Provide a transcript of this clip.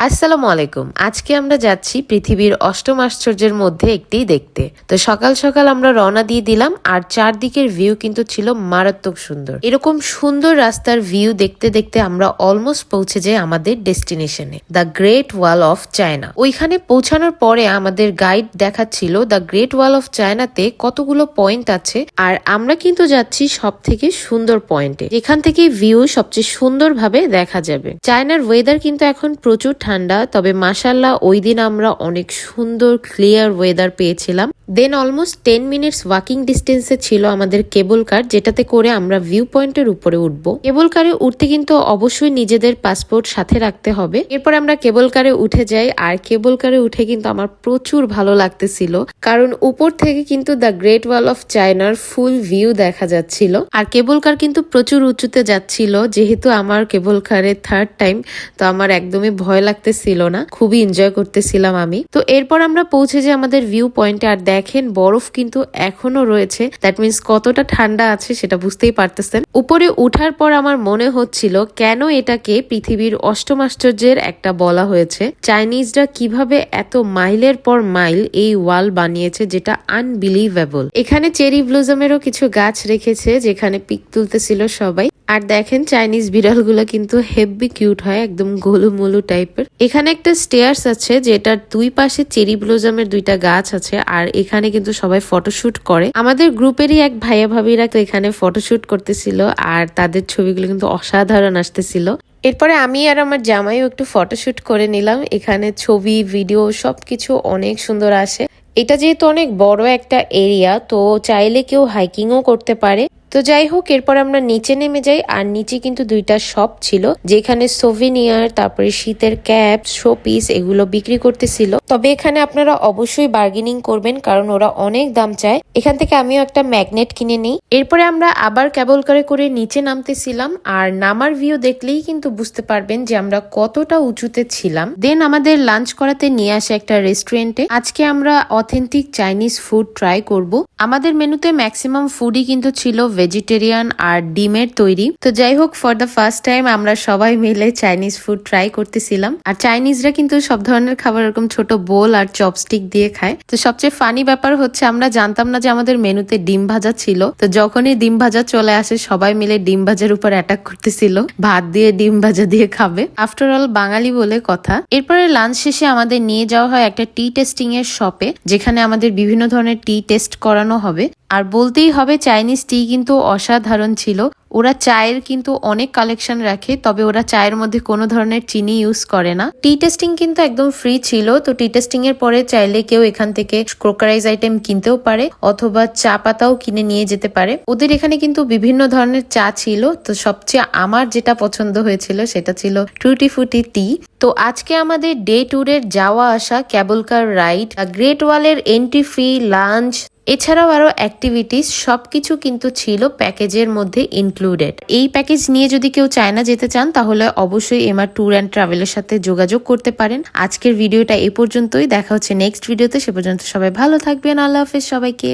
আসসালামু আলাইকুম। আজকে আমরা যাচ্ছি পৃথিবীর অষ্টম আশ্চর্যের মধ্যে একটি দেখতে। তো সকাল সকাল আমরা রওনা দিয়ে দিলাম, আর চারদিকের ভিউ কিন্তু ছিল মারাত্মক সুন্দর। এরকম সুন্দর রাস্তার ভিউ দেখতে দেখতে আমরা অলমোস্ট পৌঁছে যাই আমাদের ডেস্টিনেশনে, the great wall of China. ওইখানে পৌঁছানোর পরে আমাদের গাইড দেখাচ্ছিল দ্য গ্রেট ওয়াল অফ চায়নাতে কতগুলো পয়েন্ট আছে, আর আমরা কিন্তু যাচ্ছি সব থেকে সুন্দর পয়েন্টে, যেখান থেকে ভিউ সবচেয়ে সুন্দর ভাবে দেখা যাবে। চায়নার ওয়েদার কিন্তু এখন প্রচুর ঠান্ডা, তবে মাশাআল্লাহ ওই দিন আমরা অনেক সুন্দর ক্লিয়ার ওয়েদার পেয়েছিলাম। দেন অলমোস্ট 10 মিনিটস ওয়াকিং ডিস্টেন্সে ছিল আমাদের কেবল কার, যেটাতে করে আমরা ভিউ পয়েন্টের উপরে উঠবো। কেবল কারে উঠতে কিন্তু অবশ্যই নিজেদের পাসপোর্ট সাথে রাখতে হবে। এরপর আমরা কেবল কারে উঠে যাই, আর কেবল কারে উঠে কিন্তু আমার প্রচুর ভালো লাগতেছিল, কারণ উপর থেকে কিন্তু দ্য গ্রেট ওয়াল অফ চায়নার ফুল ভিউ দেখা যাচ্ছিল। আর কেবল কার কিন্তু প্রচুর উঁচুতে যাচ্ছিল, যেহেতু আমার কেবল কারে থার্ড টাইম, তো আমার একদমই ভয় লাগতেছিল না, খুবই এনজয় করতেছিলাম আমি। তো এরপর আমরা পৌঁছে যাই আমাদের ভিউ পয়েন্টে, আর দেখেন বরফ কিন্তু এখনো রয়েছে, দ্যাট মিনস কতটা ঠান্ডা আছে সেটা বুঝতেই পারতেছেন। উপরে উঠার পর আমার মনে হচ্ছিল কেন এটাকে পৃথিবীর অষ্টম আশ্চর্যের একটা বলা হয়েছে। চাইনিজরা কিভাবে এত মাইলের পর মাইল এই ওয়াল বানিয়েছে, যেটা আনবিলিভেবল। এখানে চেরি ব্লুজমেরও কিছু গাছ রেখেছে, যেখানে পিক তুলতেছিল সবাই। আর দেখেন চাইনিজ বিড়ালগুলো কিন্তু হেভি কিউট হয়, একদম গোলুমলু টাইপের। এখানে একটা স্টেয়ার্স আছে, যেটার দুই পাশে চেরি ব্লুজমের দুইটা গাছ আছে, আর এখানে কিন্তু সবাই ফটোশুট করে। আমাদের গ্রুপেরই এক ভাইয়া ভাবিরা তো এখানে ফটোশুট করতেছিল, আর তাদের ছবিগুলো কিন্তু অসাধারণ আসতেছিল। এরপরে আমি আর আমার জামাইও একটু ফটোশুট করে নিলাম। এখানে ছবি, ভিডিও সবকিছু অনেক সুন্দর আসে। এটা যেহেতু অনেক বড় একটা এরিয়া, তো চাইলে কেউ হাইকিংও করতে পারে। তো যাই হোক, এরপর আমরা নিচে নেমে যাই, আর নিচে কিন্তু দুইটা শপ ছিল, যেখানে সোভিনিয়ার, তারপরে শীতের ক্যাপ, শোপিস এগুলো বিক্রি করতেছিল। তবে এখানে আপনারা অবশ্যই বার্গেনিং করবেন, কারণ ওরা অনেক দাম চায়। এখান থেকে আমিও একটা ম্যাগনেট কিনে নিই। এরপরে আমরা আবার কেবল কারে করে নিচে নামতেছিলাম, আর নামার ভিউ দেখলেই কিন্তু বুঝতে পারবেন যে আমরা কতটা উঁচুতে ছিলাম। দেন আমাদের লাঞ্চ করাতে নিয়ে আসে একটা রেস্টুরেন্টে। আজকে আমরা অথেন্টিক চাইনিজ ফুড ট্রাই করব। আমাদের মেনুতে ম্যাক্সিমাম ফুডই কিন্তু ছিল ভেজিটেরিয়ান আর ডিমের তৈরি। তো যাই হোক, ফর দ্য ফার্স্ট টাইম আমরা সবাই মিলে চাইনিজ ফুড ট্রাই করতেছিলাম। আর চাইনিজরা কিন্তু সব ধরনের খাবার এরকম ছোট বোল আর চপস্টিক দিয়ে খায়। তো সবচেয়ে ফানি ব্যাপার হচ্ছে, আমরা জানতাম না যে আমাদের মেনুতে ডিম ভাজা ছিল। তো যখনই ডিম ভাজা চলে আসে, সবাই মিলে ডিম ভাজার উপর অ্যাটাক করতেছিল, ভাত দিয়ে ডিম ভাজা দিয়ে খাবে। আফটার অল বাঙালি বলে কথা। এরপরে লাঞ্চ শেষে আমাদের নিয়ে যাওয়া হয় একটা টি টেস্টিং এর শপে, যেখানে আমাদের বিভিন্ন ধরনের টি টেস্ট করানো হবে। আর বলতেই হবে, চাইনিজ টি কিন্তু অসাধারণ ছিল। ওরা চায়ের কিন্তু অনেক কালেকশন রাখে, তবে ওরা চায়ের মধ্যে কোনো ধরনের চিনি ইউজ করে না। টি টেস্টিং কিন্তু একদম ফ্রি ছিল। তো টি টেস্টিং এর পরে চাইলে কেউ এখান থেকে ক্রোকারাইজ আইটেম কিনতেও পারে, অথবা চা পাতাও কিনে নিয়ে যেতে পারে। ওদের এখানে কিন্তু বিভিন্ন ধরনের চা ছিল। তো সবচেয়ে আমার যেটা পছন্দ হয়েছিল সেটা ছিল টুটি ফুটি টি। তো আজকে আমাদের ডে ট্যুরের যাওয়া আসা, কেবল কার রাইড, গ্রেট ওয়ালের এন্ট্রি ফি, লাঞ্চ, এছাড়াও আরো অ্যাক্টিভিটিস সবকিছু কিন্তু ছিল প্যাকেজের মধ্যে ইনক্লুডেড। এই প্যাকেজ নিয়ে যদি কেউ চায়না যেতে চান, তাহলে অবশ্যই এমআর ট্যুর অ্যান্ড ট্রাভেলের সাথে যোগাযোগ করতে পারেন। আজকের ভিডিওটা এই পর্যন্তই, দেখা হচ্ছে নেক্সট ভিডিওতে। সে পর্যন্ত সবাই ভালো থাকবেন। আল্লাহ হাফেজ সবাইকে।